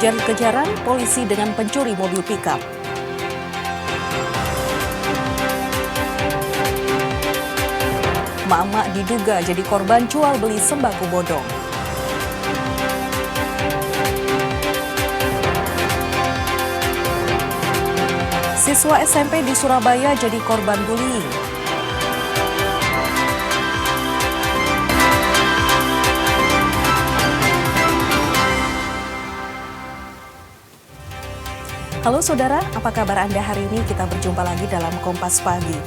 Kejar-kejaran polisi dengan pencuri mobil pickup. Emak-emak diduga jadi korban jual beli sembako bodong. Siswa SMP di Surabaya jadi korban bullying. Halo saudara, apa kabar Anda hari ini? Kita berjumpa lagi dalam Kompas Pagi.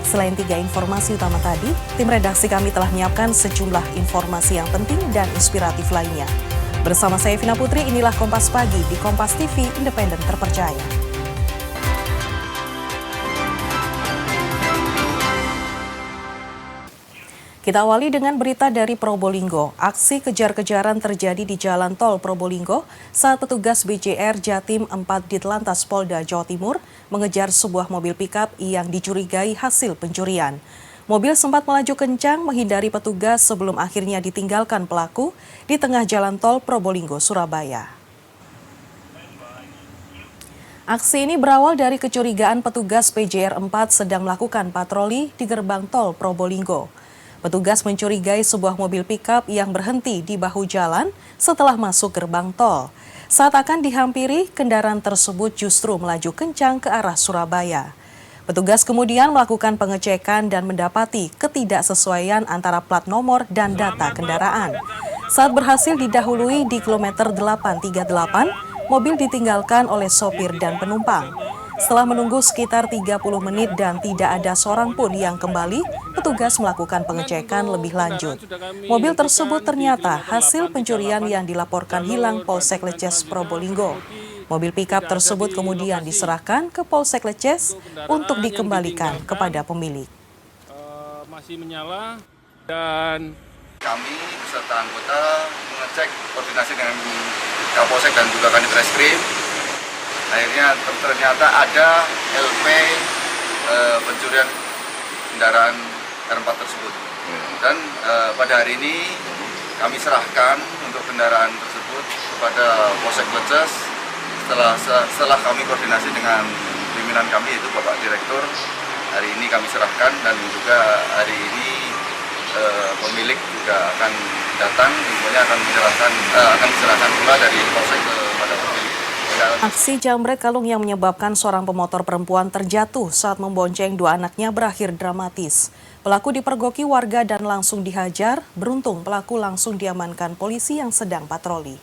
Selain 3 informasi utama tadi, tim redaksi kami telah menyiapkan sejumlah informasi yang penting dan inspiratif lainnya. Bersama saya Vina Putri, inilah Kompas Pagi di Kompas TV, independen terpercaya. Kita awali dengan berita dari Probolinggo. Aksi kejar-kejaran terjadi di Jalan Tol Probolinggo saat petugas BJR Jatim 4 Ditlantas Polda Jawa Timur mengejar sebuah mobil pickup yang dicurigai hasil pencurian. Mobil sempat melaju kencang menghindari petugas sebelum akhirnya ditinggalkan pelaku di tengah Jalan Tol Probolinggo, Surabaya. Aksi ini berawal dari kecurigaan petugas BJR 4 sedang melakukan patroli di gerbang tol Probolinggo. Petugas mencurigai sebuah mobil pickup yang berhenti di bahu jalan setelah masuk gerbang tol. Saat akan dihampiri, kendaraan tersebut justru melaju kencang ke arah Surabaya. Petugas kemudian melakukan pengecekan dan mendapati ketidaksesuaian antara plat nomor dan data kendaraan. Saat berhasil didahului di kilometer 838, mobil ditinggalkan oleh sopir dan penumpang. Setelah menunggu sekitar 30 menit dan tidak ada seorang pun yang kembali, petugas melakukan pengecekan lebih lanjut. Mobil tersebut ternyata hasil pencurian yang dilaporkan hilang Polsek Leces Probolinggo. Mobil pickup tersebut kemudian diserahkan ke Polsek Leces untuk dikembalikan kepada pemilik. Masih menyala dan kami beserta anggota mengecek koordinasi dengan Kapolsek dan juga Kanit Reskrim. Akhirnya ternyata ada LP pencurian kendaraan R4 tersebut. Dan pada hari ini kami serahkan untuk kendaraan tersebut kepada Polsek Leces setelah kami koordinasi dengan pimpinan kami yaitu Bapak Direktur. Hari ini kami serahkan dan juga hari ini pemilik juga akan datang, infonya akan diserahkan pula dari Polsek kepada pemilik. Aksi jambret kalung yang menyebabkan seorang pemotor perempuan terjatuh saat membonceng 2 anaknya berakhir dramatis. Pelaku dipergoki warga dan langsung dihajar, beruntung pelaku langsung diamankan polisi yang sedang patroli.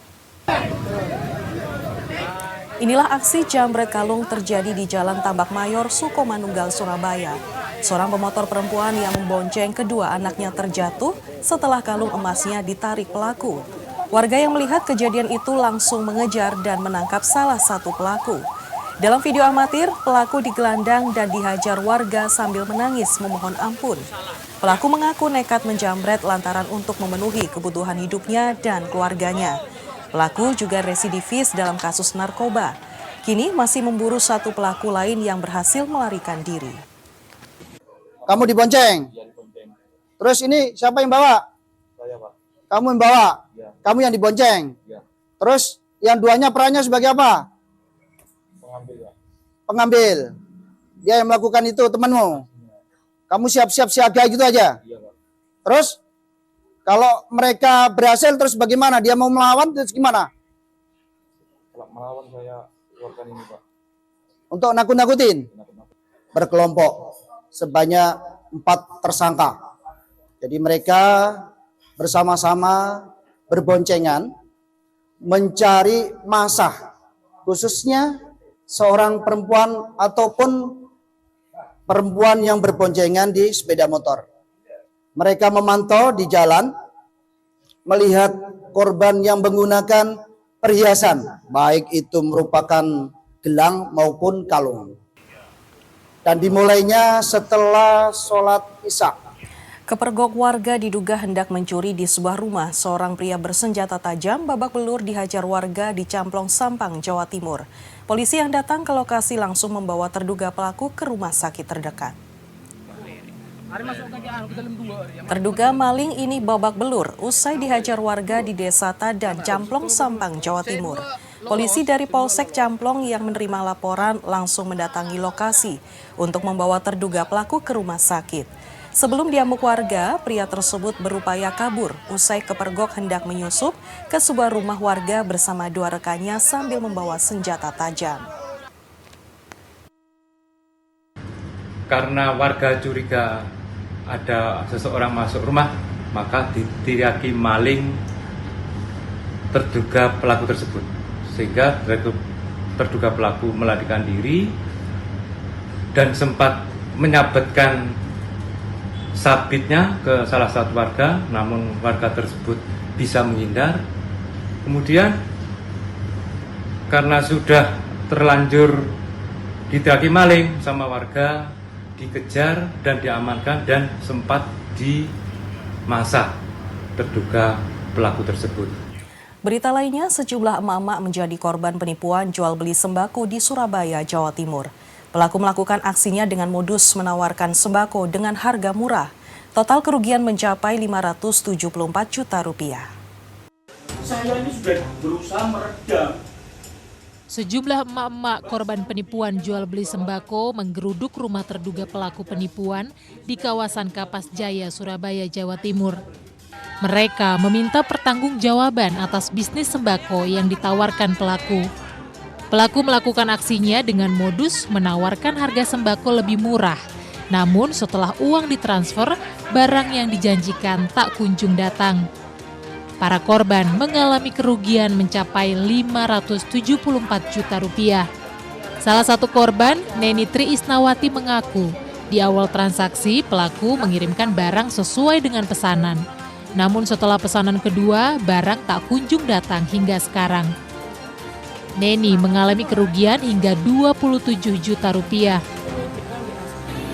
Inilah aksi jambret kalung terjadi di Jalan Tambak Mayor, Sukomanunggal, Surabaya. Seorang pemotor perempuan yang membonceng kedua anaknya terjatuh setelah kalung emasnya ditarik pelaku. Warga yang melihat kejadian itu langsung mengejar dan menangkap salah satu pelaku. Dalam video amatir, pelaku digelandang dan dihajar warga sambil menangis memohon ampun. Pelaku mengaku nekat menjambret lantaran untuk memenuhi kebutuhan hidupnya dan keluarganya. Pelaku juga residivis dalam kasus narkoba. Kini masih memburu satu pelaku lain yang berhasil melarikan diri. Kamu dibonceng? Terus ini siapa yang bawa? saya Pak. Kamu yang bawa? Ya. Kamu yang dibonceng? Ya. Terus yang duanya perannya sebagai apa? Pengambil Pak. Pengambil. Dia yang melakukan itu temanmu. Kamu siap-siap siaga gitu aja. Iya Pak. Terus kalau mereka berhasil terus bagaimana? Dia mau melawan terus gimana? Kalau melawan saya keluarkan ini Pak. Untuk nakut-nakutin? Berkelompok sebanyak 4 tersangka. Jadi mereka bersama-sama berboncengan mencari massa, khususnya seorang perempuan ataupun perempuan yang berboncengan di sepeda motor. Mereka memantau di jalan, melihat korban yang menggunakan perhiasan, baik itu merupakan gelang maupun kalung. Dan dimulainya setelah sholat Isya. Kepergok warga diduga hendak mencuri di sebuah rumah. Seorang pria bersenjata tajam babak belur dihajar warga di Camplong, Sampang, Jawa Timur. Polisi yang datang ke lokasi langsung membawa terduga pelaku ke rumah sakit terdekat. Terduga maling ini babak belur usai dihajar warga di Desa Tadan, Camplong, Sampang, Jawa Timur. Polisi dari Polsek Camplong yang menerima laporan langsung mendatangi lokasi untuk membawa terduga pelaku ke rumah sakit. Sebelum diamuk warga, pria tersebut berupaya kabur usai kepergok hendak menyusup ke sebuah rumah warga bersama 2 rekannya sambil membawa senjata tajam. Karena warga curiga ada seseorang masuk rumah, maka diteriaki maling terduga pelaku tersebut. Sehingga terduga pelaku melarikan diri dan sempat menyabetkan sabitnya ke salah satu warga, namun warga tersebut bisa menghindar. Kemudian karena sudah terlanjur diteriaki maling sama warga, dikejar dan diamankan dan sempat dimasak terduga pelaku tersebut. Berita lainnya, sejumlah emak-emak menjadi korban penipuan jual beli sembako di Surabaya, Jawa Timur. Pelaku melakukan aksinya dengan modus menawarkan sembako dengan harga murah. Total kerugian mencapai 574 juta rupiah. Saya ini sudah berusaha meredam. Sejumlah emak-emak korban penipuan jual beli sembako menggeruduk rumah terduga pelaku penipuan di kawasan Kapas Jaya, Surabaya, Jawa Timur. Mereka meminta pertanggungjawaban atas bisnis sembako yang ditawarkan pelaku. Pelaku melakukan aksinya dengan modus menawarkan harga sembako lebih murah. Namun setelah uang ditransfer, barang yang dijanjikan tak kunjung datang. Para korban mengalami kerugian mencapai 574 juta rupiah. Salah satu korban, Neni Tri Isnawati, mengaku di awal transaksi pelaku mengirimkan barang sesuai dengan pesanan. Namun setelah pesanan kedua, barang tak kunjung datang hingga sekarang. Neni mengalami kerugian hingga 27 juta rupiah.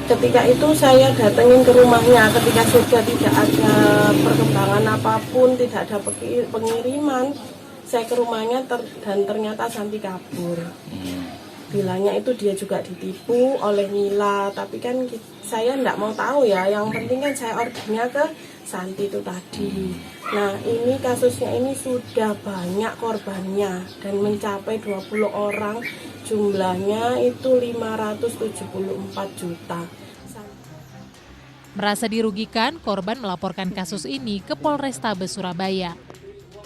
Ketika itu saya datengin ke rumahnya, ketika sudah tidak ada perkembangan apapun, tidak ada pengiriman, saya ke rumahnya dan ternyata Santi kabur. Bilangnya itu dia juga ditipu oleh Mila, tapi kan saya enggak mau tahu ya, yang penting kan saya ordernya ke Santi itu tadi. Nah, ini kasusnya ini sudah banyak korbannya dan mencapai 20 orang, jumlahnya itu 574 juta. Merasa dirugikan, korban melaporkan kasus ini ke Polrestabes Surabaya.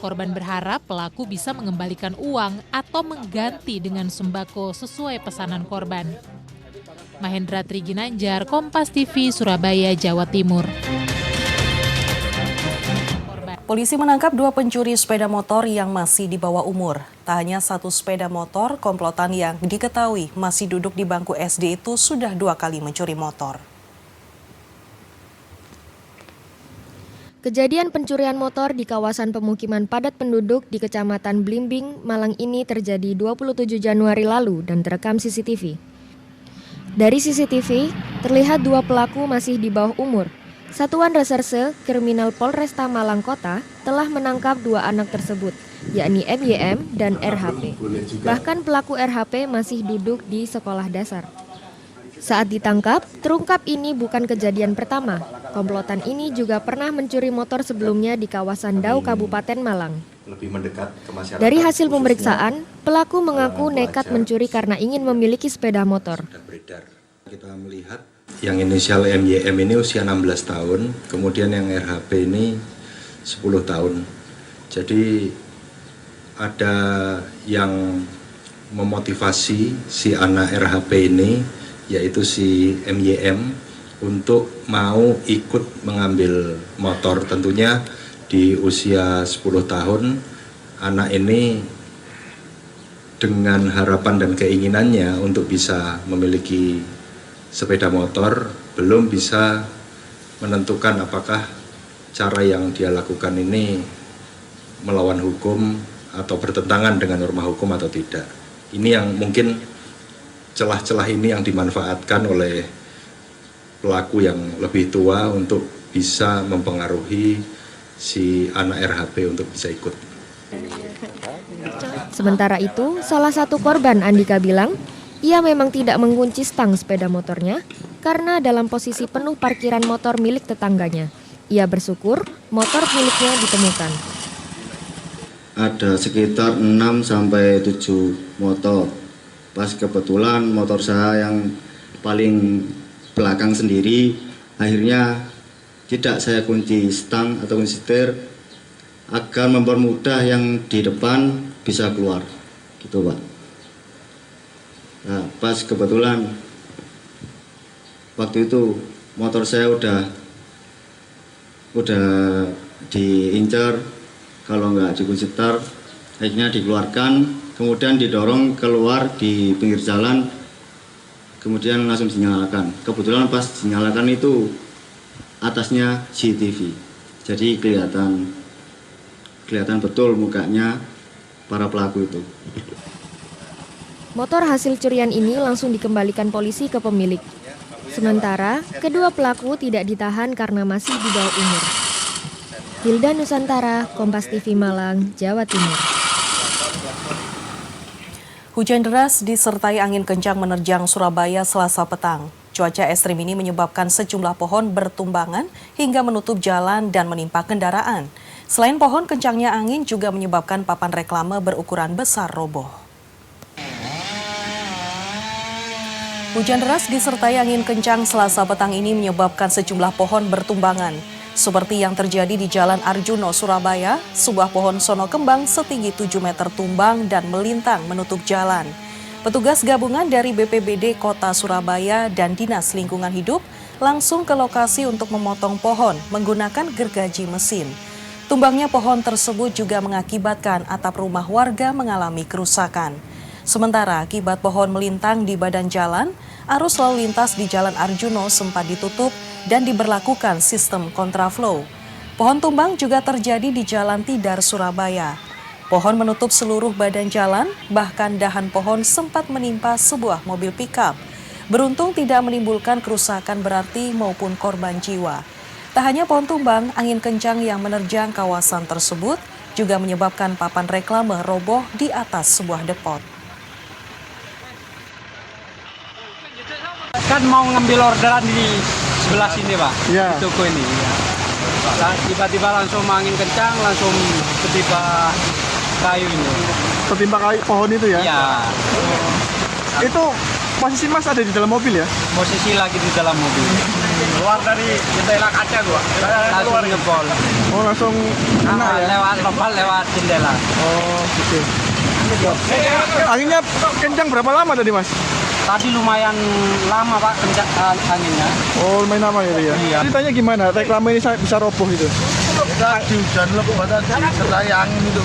Korban berharap pelaku bisa mengembalikan uang atau mengganti dengan sembako sesuai pesanan korban. Mahendra Triginanjar, Kompas TV, Surabaya, Jawa Timur. Polisi menangkap 2 pencuri sepeda motor yang masih di bawah umur. Tak hanya 1 sepeda motor, komplotan yang diketahui masih duduk di bangku SD itu sudah 2 kali mencuri motor. Kejadian pencurian motor di kawasan pemukiman padat penduduk di Kecamatan Blimbing, Malang ini terjadi 27 Januari lalu dan terekam CCTV. Dari CCTV, terlihat 2 pelaku masih di bawah umur. Satuan Reserse Kriminal Polresta Malang Kota telah menangkap 2 anak tersebut, yakni MYM dan RHP. Bahkan pelaku RHP masih duduk di sekolah dasar. Saat ditangkap, terungkap ini bukan kejadian pertama. Komplotan ini juga pernah mencuri motor sebelumnya di kawasan Dau, Kabupaten Malang. Dari hasil pemeriksaan, pelaku mengaku nekat mencuri karena ingin memiliki sepeda motor. Kita melihat yang inisial MYM ini usia 16 tahun, kemudian yang RHP ini 10 tahun. Jadi ada yang memotivasi si anak RHP ini, yaitu si MYM, untuk mau ikut mengambil motor. Tentunya di usia 10 tahun, anak ini dengan harapan dan keinginannya untuk bisa memiliki sepeda motor, belum bisa menentukan apakah cara yang dia lakukan ini melawan hukum atau bertentangan dengan norma hukum atau tidak. Ini yang mungkin celah-celah ini yang dimanfaatkan oleh pelaku yang lebih tua untuk bisa mempengaruhi si anak RHP untuk bisa ikut. Sementara itu, salah satu korban, Andika, bilang ia memang tidak mengunci stang sepeda motornya karena dalam posisi penuh parkiran motor milik tetangganya. Ia bersyukur motor miliknya ditemukan. ada sekitar 6 sampai 7 motor. Pas kebetulan motor saya yang paling belakang sendiri, akhirnya tidak saya kunci stang atau kunci setir agar mempermudah yang di depan bisa keluar, gitu Pak. Nah, pas kebetulan waktu itu motor saya udah diincar, kalau nggak dikunci start, akhirnya dikeluarkan, kemudian didorong keluar di pinggir jalan, kemudian langsung dinyalakan. Kebetulan pas dinyalakan itu atasnya CCTV, jadi kelihatan betul mukanya para pelaku itu. Motor hasil curian ini langsung dikembalikan polisi ke pemilik. Sementara, kedua pelaku tidak ditahan karena masih di bawah umur. Hilda Nusantara, Kompas TV Malang, Jawa Timur. Hujan deras disertai angin kencang menerjang Surabaya Selasa petang. Cuaca ekstrim ini menyebabkan sejumlah pohon bertumbangan hingga menutup jalan dan menimpa kendaraan. Selain pohon, kencangnya angin juga menyebabkan papan reklame berukuran besar roboh. Hujan deras disertai angin kencang Selasa petang ini menyebabkan sejumlah pohon bertumbangan. Seperti yang terjadi di Jalan Arjuno, Surabaya, sebuah pohon sono kembang setinggi 7 meter tumbang dan melintang menutup jalan. Petugas gabungan dari BPBD Kota Surabaya dan Dinas Lingkungan Hidup langsung ke lokasi untuk memotong pohon menggunakan gergaji mesin. Tumbangnya pohon tersebut juga mengakibatkan atap rumah warga mengalami kerusakan. Sementara akibat pohon melintang di badan jalan, arus lalu lintas di Jalan Arjuno sempat ditutup dan diberlakukan sistem kontraflow. Pohon tumbang juga terjadi di Jalan Tidar, Surabaya. Pohon menutup seluruh badan jalan, bahkan dahan pohon sempat menimpa sebuah mobil pickup. Beruntung tidak menimbulkan kerusakan berarti maupun korban jiwa. Tak hanya pohon tumbang, angin kencang yang menerjang kawasan tersebut juga menyebabkan papan reklame roboh di atas sebuah depot. Kan mau ngambil orderan di sebelah sini Pak, ya. Di toko ini. Ya. Tiba-tiba langsung angin kencang, langsung ketimpa kayu ini. Ketimpa kayu pohon itu ya? Iya. Itu posisi Mas ada di dalam mobil ya? Posisi lagi di dalam mobil. Keluar dari jendela kaca gua. Langsung ngebol. Oh langsung kena ya? Lewat jendela. Oh gitu. Anginnya kencang berapa lama tadi Mas? Tadi lumayan lama Pak kencang anginnya. Oh lumayan lama ya? Iya. Ceritanya gimana? Reklame ini bisa roboh itu? Tadi hujan lebat tadi disertai angin itu.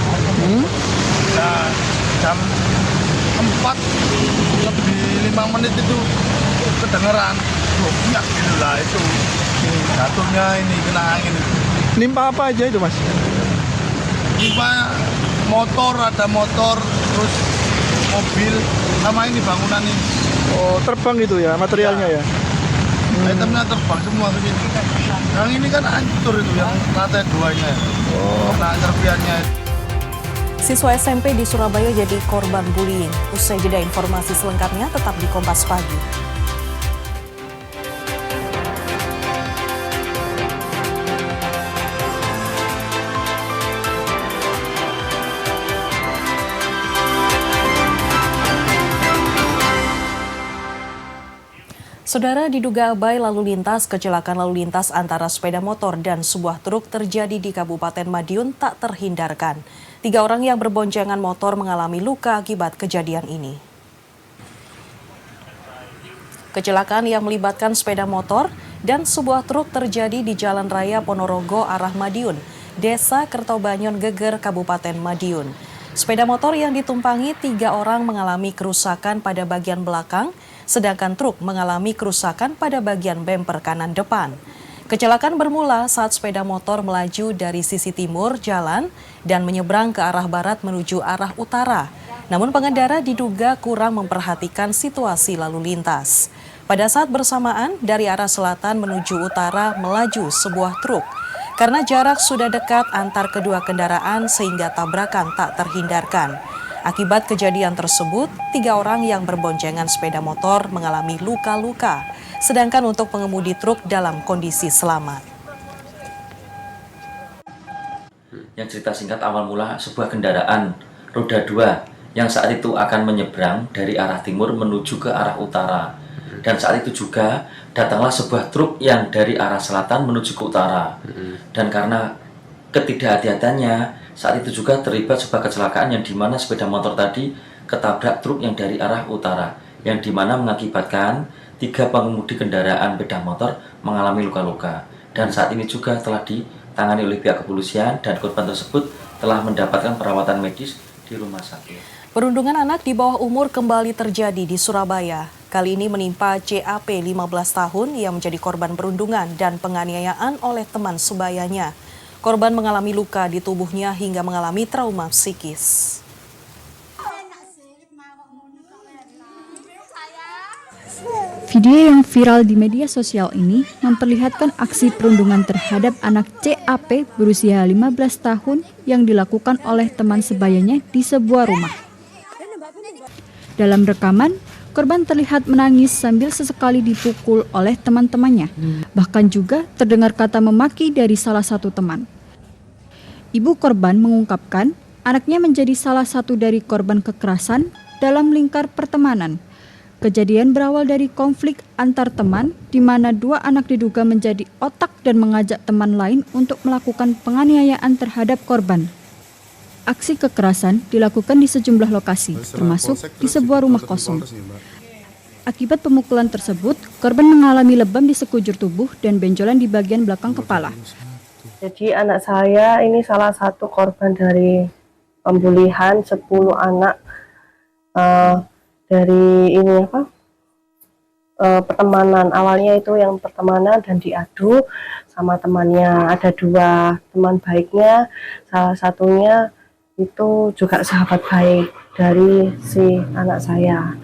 Nah, jam 4 lebih 5 menit itu kedengeran. Banyak gitu lah itu. Jatuhnya ini kena angin itu. Nimpa apa aja itu Mas? Nimpa motor, ada motor, terus mobil, sama ini bangunan ini. Oh terbang gitu ya materialnya ya? Itemnya terbang semua ke sini. Yang ini kan hancur itu, yang lantai 2-nya. Kena serpiannya. Siswa SMP di Surabaya jadi korban bullying. Usai jeda informasi selengkapnya tetap di Kompas Pagi. Saudara, diduga abai lalu lintas, kecelakaan lalu lintas antara sepeda motor dan sebuah truk terjadi di Kabupaten Madiun tak terhindarkan. 3 orang yang berboncengan motor mengalami luka akibat kejadian ini. Kecelakaan yang melibatkan sepeda motor dan sebuah truk terjadi di Jalan Raya Ponorogo arah Madiun, Desa Kertobanyon Geger, Kabupaten Madiun. Sepeda motor yang ditumpangi 3 orang mengalami kerusakan pada bagian belakang, sedangkan truk mengalami kerusakan pada bagian bemper kanan depan. Kecelakaan bermula saat sepeda motor melaju dari sisi timur jalan dan menyeberang ke arah barat menuju arah utara. Namun pengendara diduga kurang memperhatikan situasi lalu lintas. Pada saat bersamaan, dari arah selatan menuju utara melaju sebuah truk. Karena jarak sudah dekat antar kedua kendaraan sehingga tabrakan tak terhindarkan. Akibat kejadian tersebut, 3 orang yang berboncengan sepeda motor mengalami luka-luka, sedangkan untuk pengemudi truk dalam kondisi selamat. yang cerita singkat awal mula sebuah kendaraan roda 2 yang saat itu akan menyeberang dari arah timur menuju ke arah utara. Dan saat itu juga datanglah sebuah truk yang dari arah selatan menuju ke utara. Dan karena ketidakhati-hatiannya, saat itu juga terlibat sebuah kecelakaan yang dimana sepeda motor tadi ketabrak truk yang dari arah utara, yang dimana mengakibatkan 3 pengemudi kendaraan sepeda motor mengalami luka-luka. Dan saat ini juga telah ditangani oleh pihak kepolisian dan korban tersebut telah mendapatkan perawatan medis di rumah sakit. Perundungan anak di bawah umur kembali terjadi di Surabaya. Kali ini menimpa CAP 15 tahun yang menjadi korban perundungan dan penganiayaan oleh teman sebayanya. Korban mengalami luka di tubuhnya hingga mengalami trauma psikis. Video yang viral di media sosial ini memperlihatkan aksi perundungan terhadap anak CAP berusia 15 tahun yang dilakukan oleh teman sebayanya di sebuah rumah. Dalam rekaman, korban terlihat menangis sambil sesekali dipukul oleh teman-temannya. Bahkan juga terdengar kata memaki dari salah satu teman. Ibu korban mengungkapkan anaknya menjadi salah satu dari korban kekerasan dalam lingkar pertemanan. Kejadian berawal dari konflik antar teman, di mana 2 anak diduga menjadi otak dan mengajak teman lain untuk melakukan penganiayaan terhadap korban. Aksi kekerasan dilakukan di sejumlah lokasi, termasuk di sebuah rumah kosong. Akibat pemukulan tersebut, korban mengalami lebam di sekujur tubuh dan benjolan di bagian belakang kepala. Jadi anak saya ini salah satu korban dari pembulian 10 anak dari ini pertemanan. Awalnya itu yang pertemanan dan diadu sama temannya. Ada 2 teman baiknya, salah satunya itu juga sahabat baik dari si anak saya.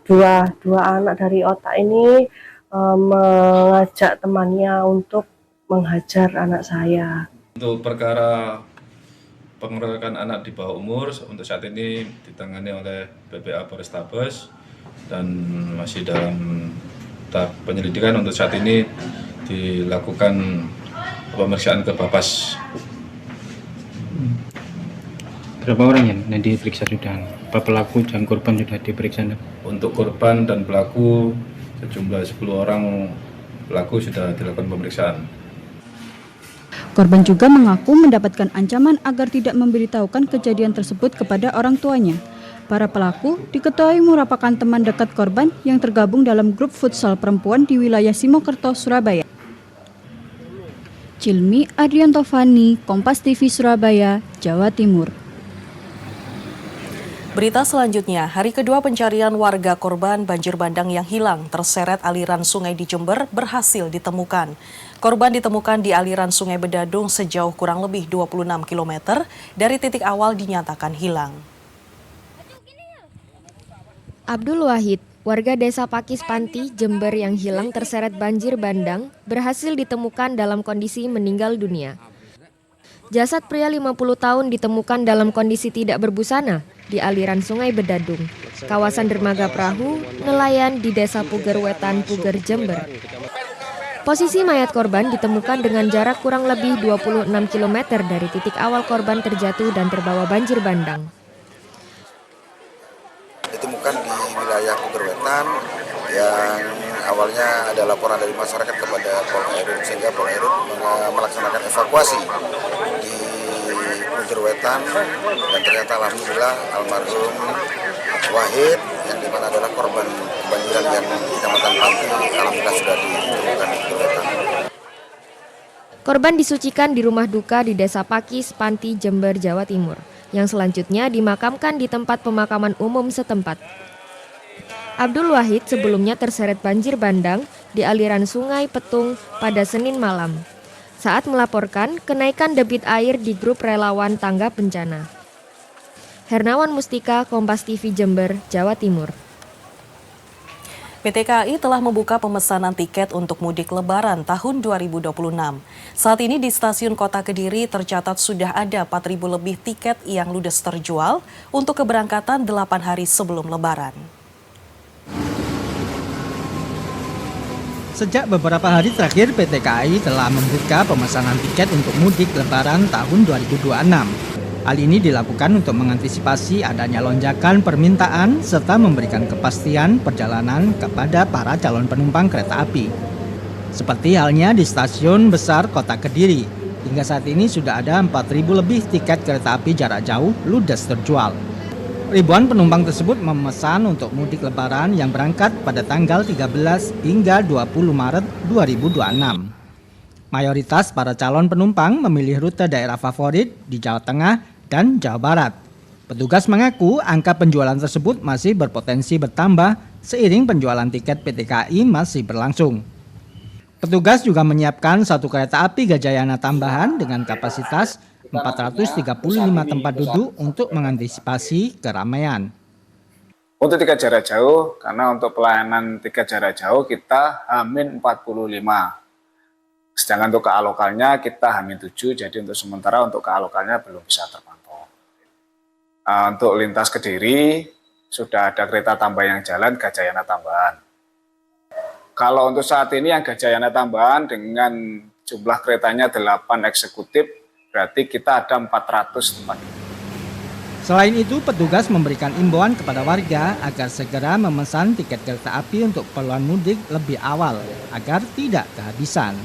Dua anak dari otak ini mengajak temannya untuk menghajar anak saya. Untuk perkara pengeroyokan anak di bawah umur untuk saat ini ditangani oleh BPA Polrestabes dan masih dalam tahap penyelidikan. Untuk saat ini dilakukan pemeriksaan ke Bapas. Berapa orang yang diperiksa sudah? Apa pelaku dan korban sudah diperiksa? Untuk korban dan pelaku sejumlah 10 orang pelaku sudah dilakukan pemeriksaan. Korban juga mengaku mendapatkan ancaman agar tidak memberitahukan kejadian tersebut kepada orang tuanya. Para pelaku diketahui merupakan teman dekat korban yang tergabung dalam grup futsal perempuan di wilayah Simokerto, Surabaya. Cilmi Adrianto Fani, Kompas TV Surabaya, Jawa Timur. Berita selanjutnya, hari kedua pencarian warga korban banjir bandang yang hilang terseret aliran sungai di Jember berhasil ditemukan. Korban ditemukan di aliran Sungai Bedadung sejauh kurang lebih 26 km dari titik awal dinyatakan hilang. Abdul Wahid, warga desa Pakis Panti, Jember yang hilang terseret banjir bandang, berhasil ditemukan dalam kondisi meninggal dunia. Jasad pria 50 tahun ditemukan dalam kondisi tidak berbusana di aliran Sungai Bedadung, kawasan dermaga perahu nelayan di Desa Puger Wetan, Puger, Jember. Posisi mayat korban ditemukan dengan jarak kurang lebih 26 km dari titik awal korban terjatuh dan terbawa banjir bandang. Ditemukan di wilayah Puger Wetan yang awalnya ada laporan dari masyarakat kepada Polres, sehingga Polres melaksanakan evakuasi di Puger Wetan dan ternyata alhamdulillah almarhum Wahid yang dimana adalah korban kebanjiran yang di Kecamatan Panti alhamdulillah sudah ditemukan di Puger Wetan. Korban disucikan di rumah duka di Desa Pakis, Panti, Jember, Jawa Timur, yang selanjutnya dimakamkan di tempat pemakaman umum setempat. Abdul Wahid sebelumnya terseret banjir bandang di aliran Sungai Petung pada Senin malam saat melaporkan kenaikan debit air di grup relawan tangga bencana. Hernawan Mustika, Kompas TV Jember, Jawa Timur. PT KAI telah membuka pemesanan tiket untuk mudik Lebaran tahun 2026. Saat ini di stasiun Kota Kediri tercatat sudah ada 4.000 lebih tiket yang ludes terjual untuk keberangkatan 8 hari sebelum Lebaran. Sejak beberapa hari terakhir, PT KAI telah membuka pemesanan tiket untuk mudik Lebaran tahun 2026. Hal ini dilakukan untuk mengantisipasi adanya lonjakan permintaan serta memberikan kepastian perjalanan kepada para calon penumpang kereta api. Seperti halnya di stasiun besar Kota Kediri, hingga saat ini sudah ada 4.000 lebih tiket kereta api jarak jauh ludes terjual. Ribuan penumpang tersebut memesan untuk mudik Lebaran yang berangkat pada tanggal 13 hingga 20 Maret 2026. Mayoritas para calon penumpang memilih rute daerah favorit di Jawa Tengah dan Jawa Barat. Petugas mengaku angka penjualan tersebut masih berpotensi bertambah seiring penjualan tiket PT KAI masih berlangsung. Petugas juga menyiapkan satu kereta api Gajayana tambahan dengan kapasitas 435 tempat duduk untuk mengantisipasi keramaian. Untuk tiket jarak jauh, karena untuk pelayanan tiket jarak jauh kita H-45. Sedangkan untuk KA lokalnya kita H-7, jadi untuk sementara untuk KA lokalnya belum bisa terpantau. Untuk lintas Kediri, sudah ada kereta tambah yang jalan Gajayana tambahan. Kalau untuk saat ini yang Gajayana tambahan dengan jumlah keretanya 8 eksekutif, berarti kita ada 400 tempat. Selain itu, petugas memberikan imbauan kepada warga agar segera memesan tiket kereta api untuk keperluan mudik lebih awal agar tidak kehabisan.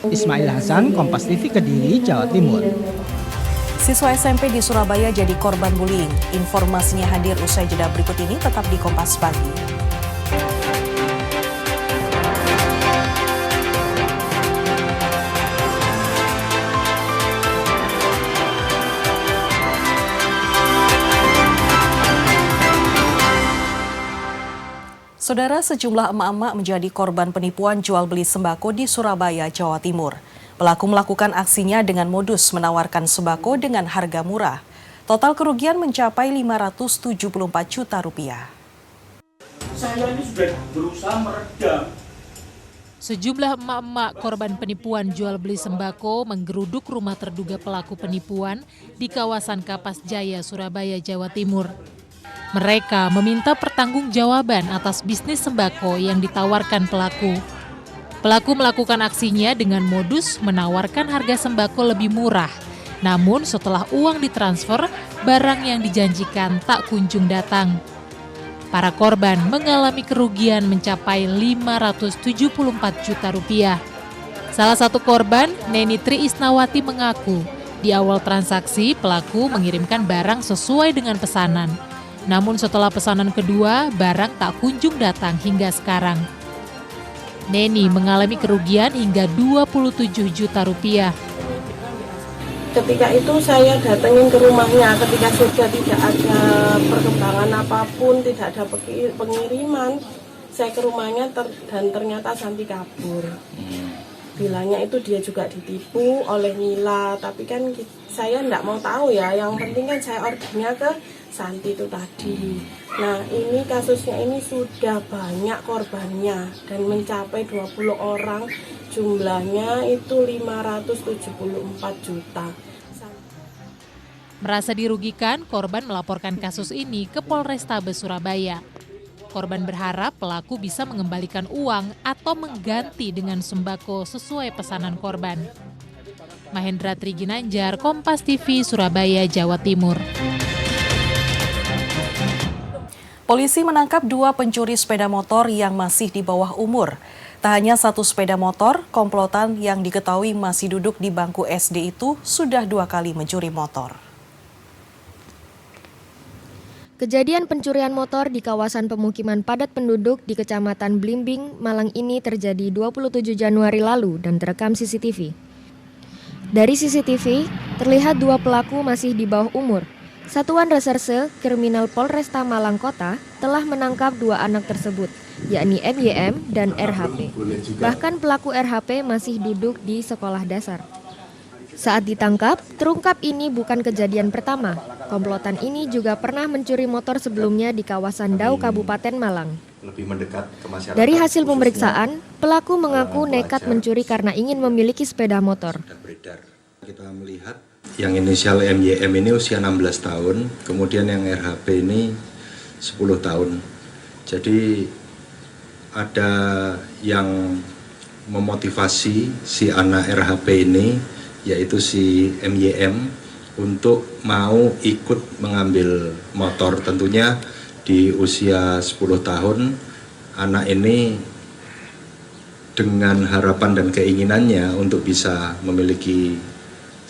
Ismail Hasan, Kompas TV Kediri, Jawa Timur. Siswa SMP di Surabaya jadi korban bullying. Informasinya hadir usai jeda berikut ini, tetap di Kompas Pagi. Saudara, sejumlah emak-emak menjadi korban penipuan jual beli sembako di Surabaya, Jawa Timur. Pelaku melakukan aksinya dengan modus menawarkan sembako dengan harga murah. Total kerugian mencapai 574 juta rupiah. Saya ini sudah berusaha meredam. Sejumlah emak-emak korban penipuan jual beli sembako menggeruduk rumah terduga pelaku penipuan di kawasan Kapas Jaya, Surabaya, Jawa Timur. Mereka meminta pertanggungjawaban atas bisnis sembako yang ditawarkan pelaku. Pelaku melakukan aksinya dengan modus menawarkan harga sembako lebih murah. Namun setelah uang ditransfer, barang yang dijanjikan tak kunjung datang. Para korban mengalami kerugian mencapai 574 juta rupiah. Salah satu korban, Neni Tri Isnawati, mengaku di awal transaksi pelaku mengirimkan barang sesuai dengan pesanan. Namun setelah pesanan kedua, barang tak kunjung datang hingga sekarang. Neni mengalami kerugian hingga 27 juta rupiah. Ketika itu saya datengin ke rumahnya, ketika sudah tidak ada perkembangan apapun, tidak ada pengiriman, saya ke rumahnya dan ternyata Santi kabur. Bilangnya itu dia juga ditipu oleh Nila, tapi kan saya enggak mau tahu ya, yang penting kan saya ordernya ke Santi itu tadi. Nah, ini kasusnya ini sudah banyak korbannya dan mencapai 20 orang, jumlahnya itu 574 juta. Merasa dirugikan, korban melaporkan kasus ini ke Polrestabes Surabaya. Korban berharap pelaku bisa mengembalikan uang atau mengganti dengan sembako sesuai pesanan korban. Mahendra Triginanjar, Kompas TV, Surabaya, Jawa Timur. Polisi menangkap 2 pencuri sepeda motor yang masih di bawah umur. Tak hanya 1 sepeda motor, komplotan yang diketahui masih duduk di bangku SD itu sudah 2 kali mencuri motor. Kejadian pencurian motor di kawasan pemukiman padat penduduk di Kecamatan Blimbing, Malang ini terjadi 27 Januari lalu dan terekam CCTV. Dari CCTV, terlihat 2 pelaku masih di bawah umur. Satuan Reserse Kriminal Polresta Malang Kota telah menangkap 2 anak tersebut, yakni MYM dan RHP. Bahkan pelaku RHP masih duduk di sekolah dasar. Saat ditangkap, terungkap ini bukan kejadian pertama. Komplotan ini juga pernah mencuri motor sebelumnya di kawasan Dau, Kabupaten Malang. Dari hasil pemeriksaan, pelaku mengaku nekat mencuri karena ingin memiliki sepeda motor. Kita melihat yang inisial MYM ini usia 16 tahun, kemudian yang RHP ini 10 tahun. Jadi ada yang memotivasi si anak RHP ini, yaitu si MYM, untuk mau ikut mengambil motor. Tentunya di usia 10 tahun, anak ini dengan harapan dan keinginannya untuk bisa memiliki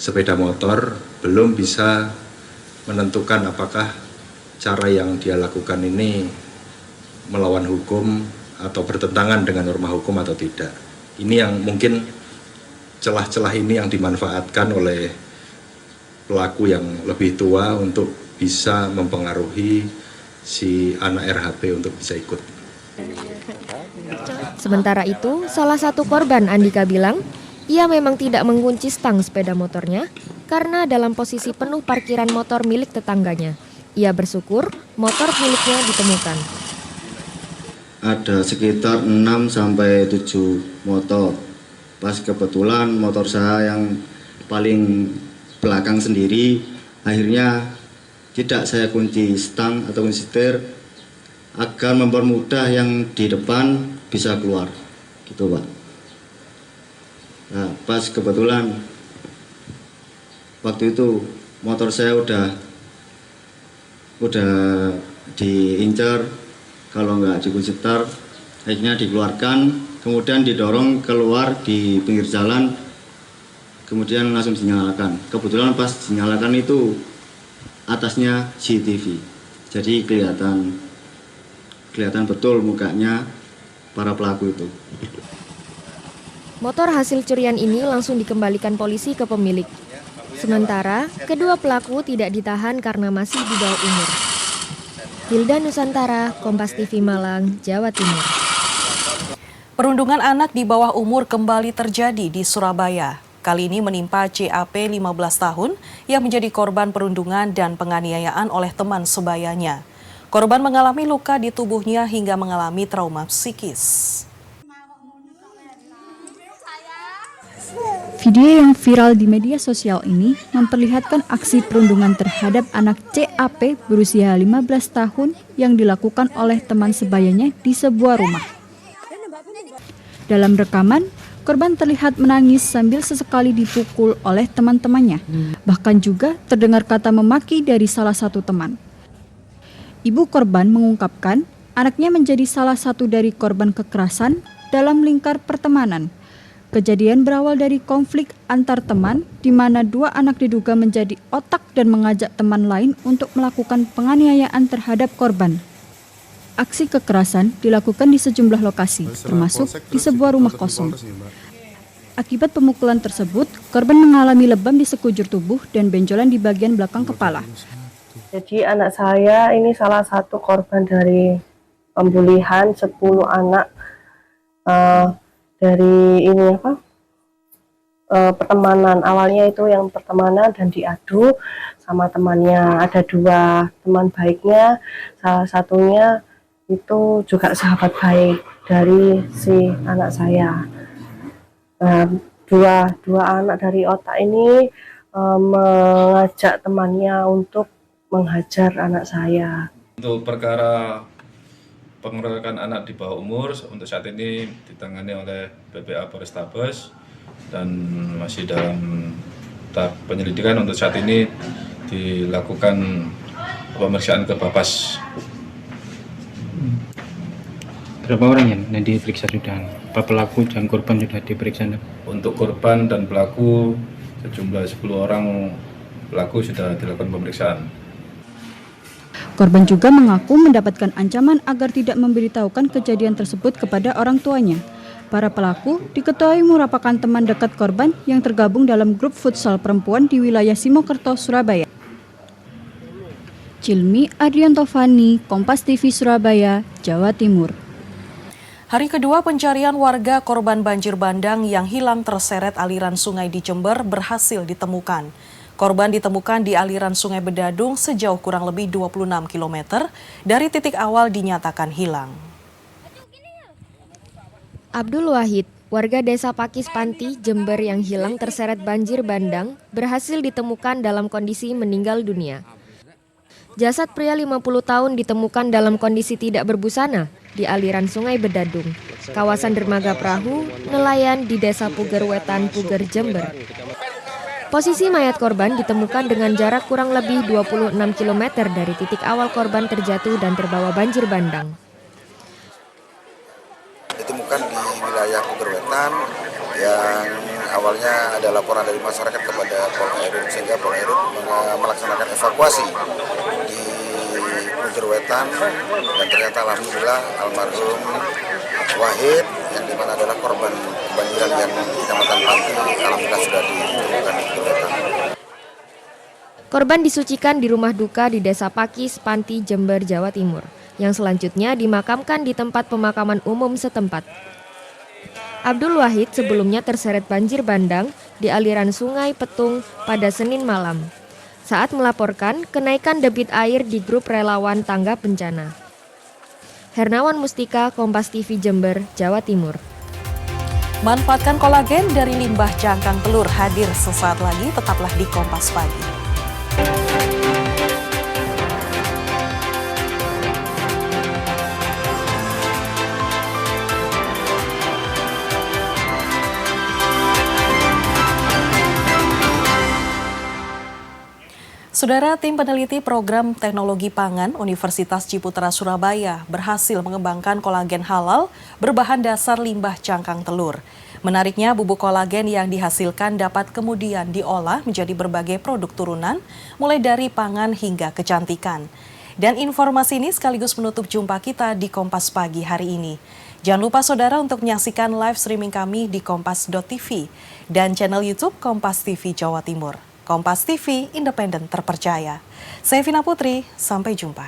sepeda motor, belum bisa menentukan apakah cara yang dia lakukan ini melawan hukum atau bertentangan dengan norma hukum atau tidak. Ini yang mungkin celah-celah ini yang dimanfaatkan oleh pelaku yang lebih tua untuk bisa mempengaruhi si anak RHP untuk bisa ikut. Sementara itu, salah satu korban, Andika, bilang ia memang tidak mengunci stang sepeda motornya karena dalam posisi penuh parkiran motor milik tetangganya. Ia bersyukur motor miliknya ditemukan. Ada sekitar 6-7 motor. Pas kebetulan motor saya yang paling belakang sendiri, akhirnya tidak saya kunci stang atau kunci setir agar mempermudah yang di depan bisa keluar, gitu Pak. Nah, pas kebetulan waktu itu motor saya udah diincar, kalau nggak dikunci setir, akhirnya dikeluarkan, kemudian didorong keluar di pinggir jalan, kemudian langsung dinyalakan. Kebetulan pas dinyalakan itu atasnya CCTV, jadi kelihatan betul mukanya para pelaku itu. Motor hasil curian ini langsung dikembalikan polisi ke pemilik. Sementara, kedua pelaku tidak ditahan karena masih di bawah umur. Hilda Nusantara, Kompas TV Malang, Jawa Timur. Perundungan anak di bawah umur kembali terjadi di Surabaya. Kali ini menimpa CAP 15 tahun yang menjadi korban perundungan dan penganiayaan oleh teman sebayanya. Korban mengalami luka di tubuhnya hingga mengalami trauma psikis. Video yang viral di media sosial ini memperlihatkan aksi perundungan terhadap anak CAP berusia 15 tahun yang dilakukan oleh teman sebayanya di sebuah rumah. Dalam rekaman, korban terlihat menangis sambil sesekali dipukul oleh teman-temannya. Bahkan juga terdengar kata memaki dari salah satu teman. Ibu korban mengungkapkan anaknya menjadi salah satu dari korban kekerasan dalam lingkar pertemanan. Kejadian berawal dari konflik antar teman, di mana dua anak diduga menjadi otak dan mengajak teman lain untuk melakukan penganiayaan terhadap korban. Aksi kekerasan dilakukan di sejumlah lokasi, termasuk di sebuah rumah kosong. Akibat pemukulan tersebut, korban mengalami lebam di sekujur tubuh dan benjolan di bagian belakang kepala. Jadi anak saya ini salah satu korban dari pembulian 10 anak dari ini pertemanan. Awalnya itu yang pertemanan dan diadu sama temannya. Ada 2 teman baiknya, salah satunya itu juga sahabat baik dari si anak saya. Dua anak dari otak ini mengajak temannya untuk menghajar anak saya. Untuk perkara pengeroyokan anak di bawah umur untuk saat ini ditangani oleh BPA Polrestabes dan masih dalam tahap penyelidikan. Untuk saat ini dilakukan pemeriksaan ke Bapas. Berapa orang yang diperiksa sudah? Pelaku dan korban sudah diperiksa? Untuk korban dan pelaku sejumlah 10 orang pelaku sudah dilakukan pemeriksaan. Korban juga mengaku mendapatkan ancaman agar tidak memberitahukan kejadian tersebut kepada orang tuanya. Para pelaku diketahui merupakan teman dekat korban yang tergabung dalam grup futsal perempuan di wilayah Simokerto, Surabaya. Cilmi Adriantovani, Kompas TV Surabaya, Jawa Timur. Hari kedua pencarian warga korban banjir bandang yang hilang terseret aliran sungai di Jember berhasil ditemukan. Korban ditemukan di aliran Sungai Bedadung sejauh kurang lebih 26 km dari titik awal dinyatakan hilang. Abdul Wahid, warga desa Pakis Panti, Jember yang hilang terseret banjir bandang, berhasil ditemukan dalam kondisi meninggal dunia. Jasad pria 50 tahun ditemukan dalam kondisi tidak berbusana. di aliran Sungai Bedadung, kawasan dermaga perahu, nelayan di Desa Puger Wetan, Puger, Jember. Posisi mayat korban ditemukan dengan jarak kurang lebih 26 km dari titik awal korban terjatuh dan terbawa banjir bandang. Ditemukan di wilayah Puger Wetan yang awalnya ada laporan dari masyarakat kepada Polres, sehingga Polres melaksanakan evakuasi di Puger Wetan, dan ternyata alhamdulillah almarhum Wahid yang dimana adalah korban kebanjiran yang di Kecamatan Panti alhamdulillah sudah ditemukan di Puger Wetan. Korban disucikan di rumah duka di Desa Pakis, Panti, Jember, Jawa Timur, yang selanjutnya dimakamkan di tempat pemakaman umum setempat. Abdul Wahid sebelumnya terseret banjir bandang di aliran Sungai Petung pada Senin malam saat melaporkan kenaikan debit air di grup relawan tangga bencana. Hernawan Mustika, Kompas TV Jember, Jawa Timur. Manfaatkan kolagen dari limbah cangkang telur hadir sesaat lagi, tetaplah di Kompas Pagi. Saudara, tim peneliti program teknologi pangan Universitas Ciputra Surabaya berhasil mengembangkan kolagen halal berbahan dasar limbah cangkang telur. Menariknya, bubuk kolagen yang dihasilkan dapat kemudian diolah menjadi berbagai produk turunan, mulai dari pangan hingga kecantikan. Dan informasi ini sekaligus menutup jumpa kita di Kompas Pagi hari ini. Jangan lupa saudara untuk menyaksikan live streaming kami di kompas.tv dan channel YouTube Kompas TV Jawa Timur. Kompas TV, independen terpercaya. Saya Vina Putri, sampai jumpa.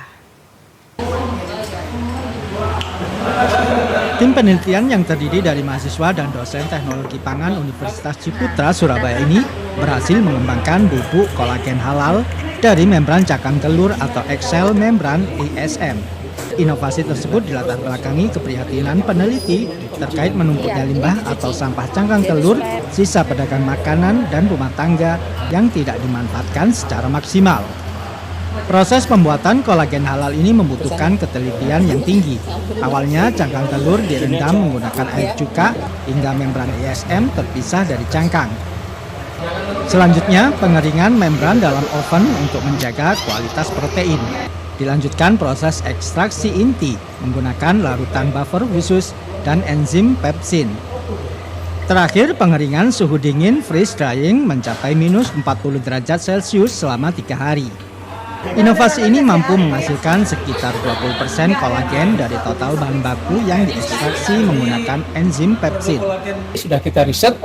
Tim penelitian yang terdiri dari mahasiswa dan dosen teknologi pangan Universitas Ciputra Surabaya ini berhasil mengembangkan bubuk kolagen halal dari membran cangkang telur atau Excel membran ISM. Inovasi tersebut dilatar belakangi keprihatinan peneliti terkait menumpuknya limbah atau sampah cangkang telur, sisa pedagang makanan dan rumah tangga yang tidak dimanfaatkan secara maksimal. Proses pembuatan kolagen halal ini membutuhkan ketelitian yang tinggi. Awalnya cangkang telur direndam menggunakan air cuka hingga membran ISM terpisah dari cangkang. Selanjutnya, pengeringan membran dalam oven untuk menjaga kualitas protein. Dilanjutkan proses ekstraksi inti menggunakan larutan buffer khusus dan enzim pepsin. Terakhir, pengeringan suhu dingin freeze drying mencapai minus 40 derajat Celcius selama 3 hari. Inovasi ini mampu menghasilkan sekitar 20% kolagen dari total bahan baku yang diekstraksi menggunakan enzim pepsin. Sudah kita riset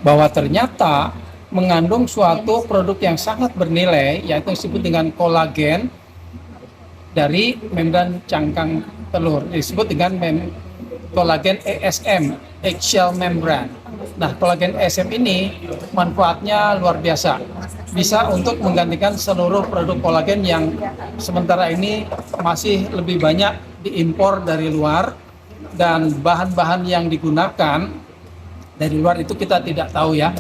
bahwa ternyata mengandung suatu produk yang sangat bernilai, yaitu disebut dengan kolagen dari membran cangkang telur, disebut dengan kolagen ESM, eggshell membran. Nah, kolagen ESM ini manfaatnya luar biasa, bisa untuk menggantikan seluruh produk kolagen yang sementara ini masih lebih banyak diimpor dari luar, dan bahan-bahan yang digunakan dari luar itu kita tidak tahu ya,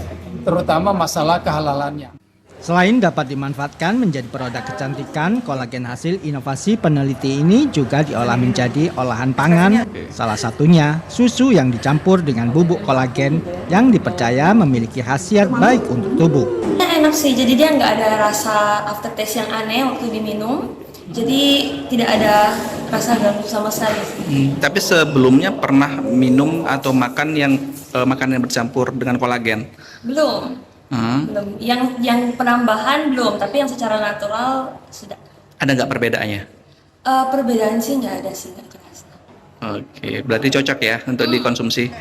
terutama masalah kehalalannya. Selain dapat dimanfaatkan menjadi produk kecantikan, kolagen hasil inovasi peneliti ini juga diolah menjadi olahan pangan. Salah satunya susu yang dicampur dengan bubuk kolagen yang dipercaya memiliki khasiat baik untuk tubuh. Enak sih, jadi dia nggak ada rasa aftertaste yang aneh waktu diminum. Jadi tidak ada rasa ganggu sama sekali. Tapi sebelumnya pernah minum atau makan yang makanan yang bercampur dengan kolagen? Belum. Belum. Yang penambahan belum, tapi yang secara natural sudah. Ada nggak perbedaannya? Perbedaan sih nggak ada sih, nggak kerasa. Oke, berarti cocok ya untuk dikonsumsi.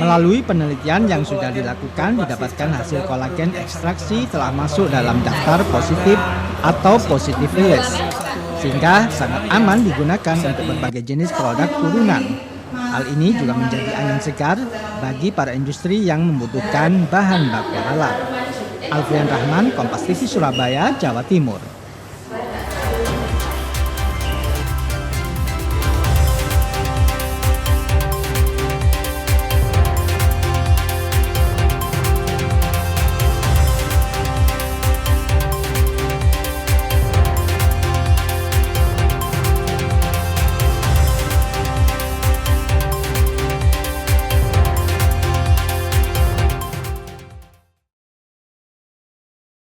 Melalui penelitian yang sudah dilakukan, didapatkan hasil kolagen ekstraksi telah masuk dalam daftar positif atau positive list, sehingga sangat aman digunakan untuk berbagai jenis produk turunan. Hal ini juga menjadi angin segar bagi para industri yang membutuhkan bahan baku halal. Alfian Rahman, Kompas TV Surabaya, Jawa Timur.